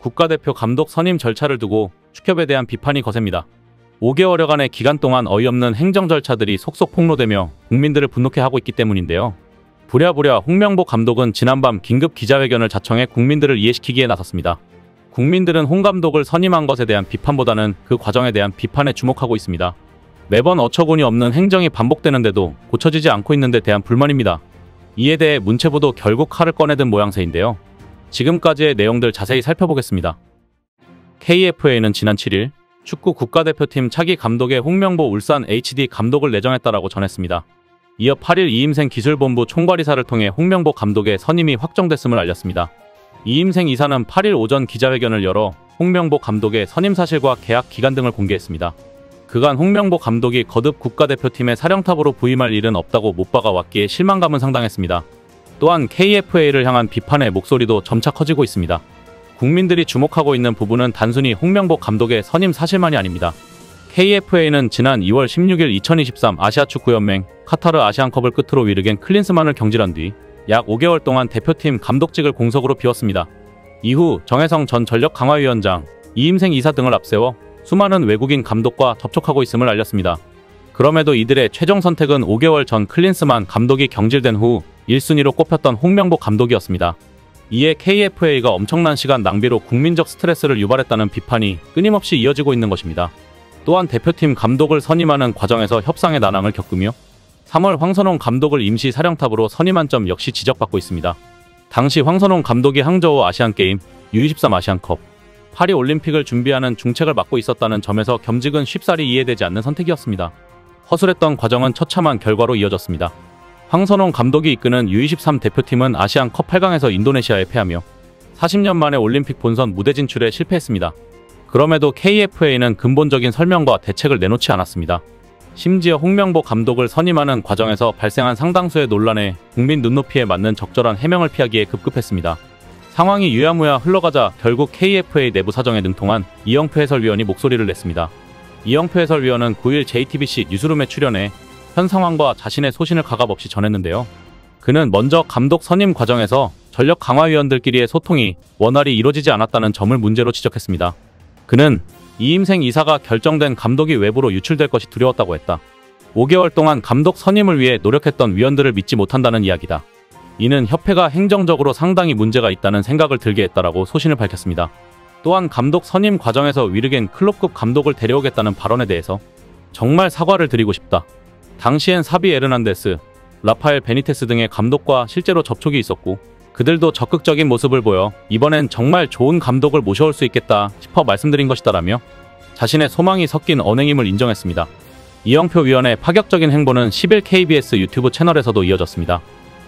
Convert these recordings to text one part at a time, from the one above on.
국가대표 감독 선임 절차를 두고 축협에 대한 비판이 거셉니다. 5개월여간의 기간 동안 어이없는 행정 절차들이 속속 폭로되며 국민들을 분노케 하고 있기 때문인데요. 부랴부랴 홍명보 감독은 지난밤 긴급 기자회견을 자청해 국민들을 이해시키기에 나섰습니다. 국민들은 홍 감독을 선임한 것에 대한 비판보다는 그 과정에 대한 비판에 주목하고 있습니다. 매번 어처구니 없는 행정이 반복되는데도 고쳐지지 않고 있는 데 대한 불만입니다. 이에 대해 문체부도 결국 칼을 꺼내든 모양새인데요. 지금까지의 내용들 자세히 살펴보겠습니다. KFA는 지난 7일 축구 국가대표팀 차기 감독에 홍명보 울산 HD 감독을 내정했다라고 전했습니다. 이어 8일 이임생 기술본부 총괄이사를 통해 홍명보 감독의 선임이 확정됐음을 알렸습니다. 이임생 이사는 8일 오전 기자회견을 열어 홍명보 감독의 선임 사실과 계약 기간 등을 공개했습니다. 그간 홍명보 감독이 거듭 국가대표팀의 사령탑으로 부임할 일은 없다고 못 박아왔기에 실망감은 상당했습니다. 또한 KFA를 향한 비판의 목소리도 점차 커지고 있습니다. 국민들이 주목하고 있는 부분은 단순히 홍명보 감독의 선임 사실만이 아닙니다. KFA는 지난 2월 16일 2023 아시아축구연맹 카타르 아시안컵을 끝으로 위르겐 클린스만을 경질한 뒤 약 5개월 동안 대표팀 감독직을 공석으로 비웠습니다. 이후 정혜성 전 전력강화위원장, 이임생 이사 등을 앞세워 수많은 외국인 감독과 접촉하고 있음을 알렸습니다. 그럼에도 이들의 최종 선택은 5개월 전 클린스만 감독이 경질된 후 1순위로 꼽혔던 홍명보 감독이었습니다. 이에 KFA가 엄청난 시간 낭비로 국민적 스트레스를 유발했다는 비판이 끊임없이 이어지고 있는 것입니다. 또한 대표팀 감독을 선임하는 과정에서 협상의 난항을 겪으며 3월 황선홍 감독을 임시 사령탑으로 선임한 점 역시 지적받고 있습니다. 당시 황선홍 감독이 항저우 아시안게임, U23 아시안컵, 파리 올림픽을 준비하는 중책을 맡고 있었다는 점에서 겸직은 쉽사리 이해되지 않는 선택이었습니다. 허술했던 과정은 처참한 결과로 이어졌습니다. 황선홍 감독이 이끄는 U23 대표팀은 아시안컵 8강에서 인도네시아에 패하며 40년 만에 올림픽 본선 무대 진출에 실패했습니다. 그럼에도 KFA는 근본적인 설명과 대책을 내놓지 않았습니다. 심지어 홍명보 감독을 선임하는 과정에서 발생한 상당수의 논란에 국민 눈높이에 맞는 적절한 해명을 피하기에 급급했습니다. 상황이 유야무야 흘러가자 결국 KFA 내부 사정에 능통한 이영표 해설위원이 목소리를 냈습니다. 이영표 해설위원은 9일 JTBC 뉴스룸에 출연해 현 상황과 자신의 소신을 가감없이 전했는데요. 그는 먼저 감독 선임 과정에서 전력 강화위원들끼리의 소통이 원활히 이루어지지 않았다는 점을 문제로 지적했습니다. 그는 이임생 이사가 결정된 감독이 외부로 유출될 것이 두려웠다고 했다. 5개월 동안 감독 선임을 위해 노력했던 위원들을 믿지 못한다는 이야기다. 이는 협회가 행정적으로 상당히 문제가 있다는 생각을 들게 했다라고 소신을 밝혔습니다. 또한 감독 선임 과정에서 위르겐 클롭급 감독을 데려오겠다는 발언에 대해서 정말 사과를 드리고 싶다. 당시엔 사비 에르난데스, 라파엘 베니테스 등의 감독과 실제로 접촉이 있었고 그들도 적극적인 모습을 보여 이번엔 정말 좋은 감독을 모셔올 수 있겠다 싶어 말씀드린 것이다라며 자신의 소망이 섞인 언행임을 인정했습니다. 이영표 위원의 파격적인 행보는 10일 KBS 유튜브 채널에서도 이어졌습니다.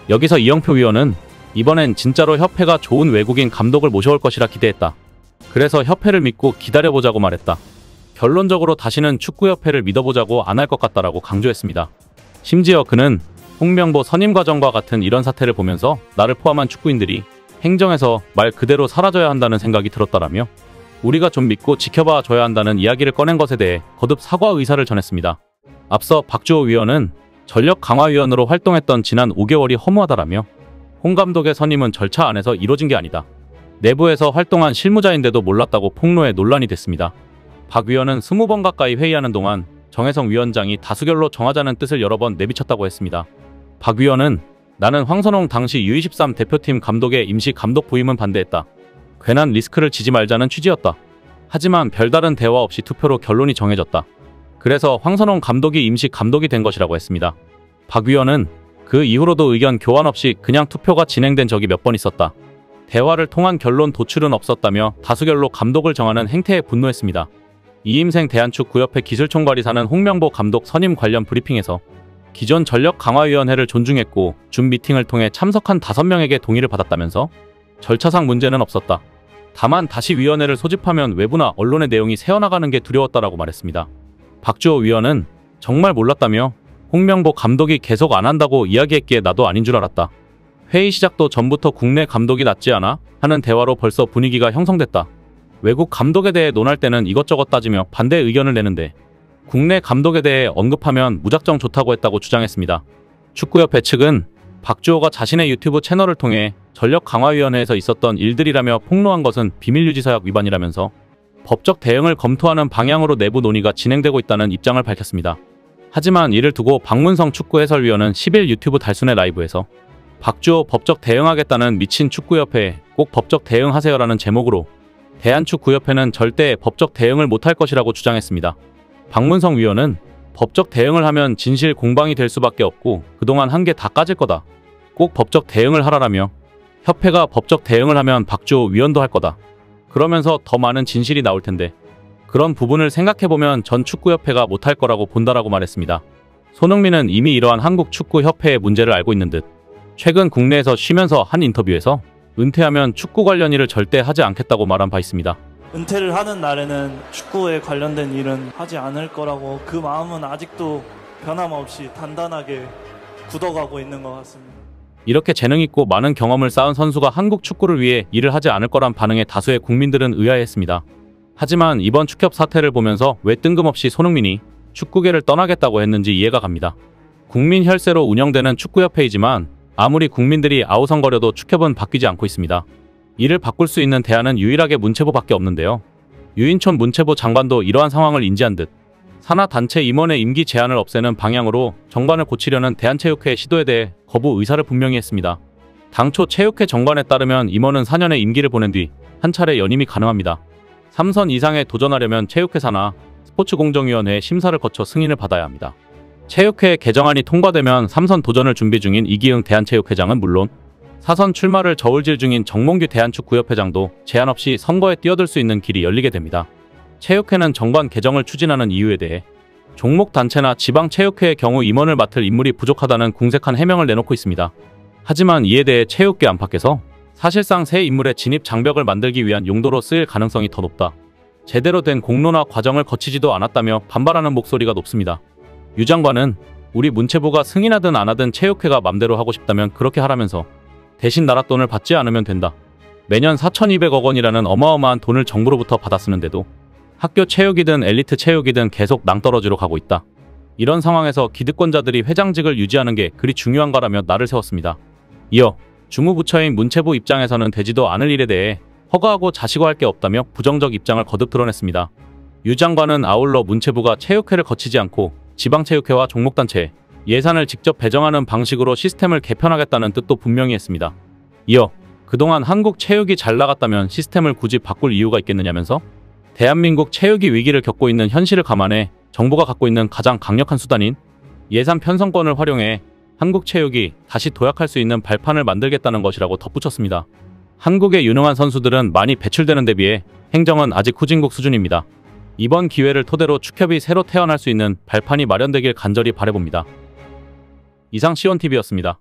여기서 이영표 위원은 이번엔 진짜로 협회가 좋은 외국인 감독을 모셔올 것이라 기대했다. 그래서 협회를 믿고 기다려보자고 말했다. 결론적으로 다시는 축구협회를 믿어보자고 안 할 것 같다라고 강조했습니다. 심지어 그는 홍명보 선임 과정과 같은 이런 사태를 보면서 나를 포함한 축구인들이 행정에서 말 그대로 사라져야 한다는 생각이 들었다라며 우리가 좀 믿고 지켜봐 줘야 한다는 이야기를 꺼낸 것에 대해 거듭 사과 의사를 전했습니다. 앞서 박주호 위원은 전력 강화위원으로 활동했던 지난 5개월이 허무하다라며 홍 감독의 선임은 절차 안에서 이루어진 게 아니다. 내부에서 활동한 실무자인데도 몰랐다고 폭로해 논란이 됐습니다. 박 위원은 20번 가까이 회의하는 동안 정혜성 위원장이 다수결로 정하자는 뜻을 여러 번 내비쳤다고 했습니다. 박 위원은 나는 황선홍 당시 U23 대표팀 감독의 임시 감독 부임은 반대했다. 괜한 리스크를 지지 말자는 취지였다. 하지만 별다른 대화 없이 투표로 결론이 정해졌다. 그래서 황선홍 감독이 임시 감독이 된 것이라고 했습니다. 박 위원은 그 이후로도 의견 교환 없이 그냥 투표가 진행된 적이 몇 번 있었다. 대화를 통한 결론 도출은 없었다며 다수결로 감독을 정하는 행태에 분노했습니다. 이임생 대한축구협회 기술총괄이사는 홍명보 감독 선임 관련 브리핑에서 기존 전력강화위원회를 존중했고 줌 미팅을 통해 참석한 5명에게 동의를 받았다면서 절차상 문제는 없었다. 다만 다시 위원회를 소집하면 외부나 언론의 내용이 새어나가는 게 두려웠다라고 말했습니다. 박주호 위원은 정말 몰랐다며 홍명보 감독이 계속 안 한다고 이야기했기에 나도 아닌 줄 알았다. 회의 시작도 전부터 국내 감독이 낫지 않아? 하는 대화로 벌써 분위기가 형성됐다. 외국 감독에 대해 논할 때는 이것저것 따지며 반대 의견을 내는데 국내 감독에 대해 언급하면 무작정 좋다고 했다고 주장했습니다. 축구협회 측은 박주호가 자신의 유튜브 채널을 통해 전력강화위원회에서 있었던 일들이라며 폭로한 것은 비밀유지서약 위반이라면서 법적 대응을 검토하는 방향으로 내부 논의가 진행되고 있다는 입장을 밝혔습니다. 하지만 이를 두고 박문성 축구해설위원은 10일 유튜브 달순의 라이브에서 박주호 법적 대응하겠다는 미친 축구협회에 꼭 법적 대응하세요라는 제목으로 대한축구협회는 절대 법적 대응을 못할 것이라고 주장했습니다. 박문성 위원은 법적 대응을 하면 진실 공방이 될 수밖에 없고 그동안 한 게 다 까질 거다. 꼭 법적 대응을 하라라며 협회가 법적 대응을 하면 박주호 위원도 할 거다. 그러면서 더 많은 진실이 나올 텐데 그런 부분을 생각해보면 전 축구협회가 못할 거라고 본다라고 말했습니다. 손흥민은 이미 이러한 한국축구협회의 문제를 알고 있는 듯 최근 국내에서 쉬면서 한 인터뷰에서 은퇴하면 축구 관련 일을 절대 하지 않겠다고 말한 바 있습니다. 은퇴를 하는 날에는 축구에 관련된 일은 하지 않을 거라고 그 마음은 아직도 변함없이 단단하게 굳어가고 있는 것 같습니다. 이렇게 재능있고 많은 경험을 쌓은 선수가 한국 축구를 위해 일을 하지 않을 거란 반응에 다수의 국민들은 의아해했습니다. 하지만 이번 축협 사태를 보면서 왜 뜬금없이 손흥민이 축구계를 떠나겠다고 했는지 이해가 갑니다. 국민 혈세로 운영되는 축구협회이지만 아무리 국민들이 아우성거려도 축협은 바뀌지 않고 있습니다. 이를 바꿀 수 있는 대안은 유일하게 문체부밖에 없는데요. 유인촌 문체부 장관도 이러한 상황을 인지한 듯 산하단체 임원의 임기 제한을 없애는 방향으로 정관을 고치려는 대한체육회의 시도에 대해 거부 의사를 분명히 했습니다. 당초 체육회 정관에 따르면 임원은 4년의 임기를 보낸 뒤 한 차례 연임이 가능합니다. 3선 이상에 도전하려면 체육회사나 스포츠공정위원회의 심사를 거쳐 승인을 받아야 합니다. 체육회 개정안이 통과되면 3선 도전을 준비 중인 이기흥 대한체육회장은 물론 4선 출마를 저울질 중인 정몽규 대한축구협회장도 제한 없이 선거에 뛰어들 수 있는 길이 열리게 됩니다. 체육회는 정관 개정을 추진하는 이유에 대해 종목단체나 지방체육회의 경우 임원을 맡을 인물이 부족하다는 궁색한 해명을 내놓고 있습니다. 하지만 이에 대해 체육계 안팎에서 사실상 새 인물의 진입 장벽을 만들기 위한 용도로 쓰일 가능성이 더 높다. 제대로 된 공론화 과정을 거치지도 않았다며 반발하는 목소리가 높습니다. 유 장관은 우리 문체부가 승인하든 안 하든 체육회가 맘대로 하고 싶다면 그렇게 하라면서 대신 나라 돈을 받지 않으면 된다. 매년 4,200억 원이라는 어마어마한 돈을 정부로부터 받아 쓰는데도 학교 체육이든 엘리트 체육이든 계속 낭떠러지로 가고 있다. 이런 상황에서 기득권자들이 회장직을 유지하는 게 그리 중요한가라며 날을 세웠습니다. 이어 주무부처인 문체부 입장에서는 되지도 않을 일에 대해 허가하고 자시고할 게 없다며 부정적 입장을 거듭 드러냈습니다. 유 장관은 아울러 문체부가 체육회를 거치지 않고 지방체육회와 종목단체 예산을 직접 배정하는 방식으로 시스템을 개편하겠다는 뜻도 분명히 했습니다. 이어 그동안 한국 체육이 잘 나갔다면 시스템을 굳이 바꿀 이유가 있겠느냐면서 대한민국 체육이 위기를 겪고 있는 현실을 감안해 정부가 갖고 있는 가장 강력한 수단인 예산 편성권을 활용해 한국 체육이 다시 도약할 수 있는 발판을 만들겠다는 것이라고 덧붙였습니다. 한국의 유능한 선수들은 많이 배출되는 데 비해 행정은 아직 후진국 수준입니다. 이번 기회를 토대로 축협이 새로 태어날 수 있는 발판이 마련되길 간절히 바라봅니다. 이상 시원TV였습니다.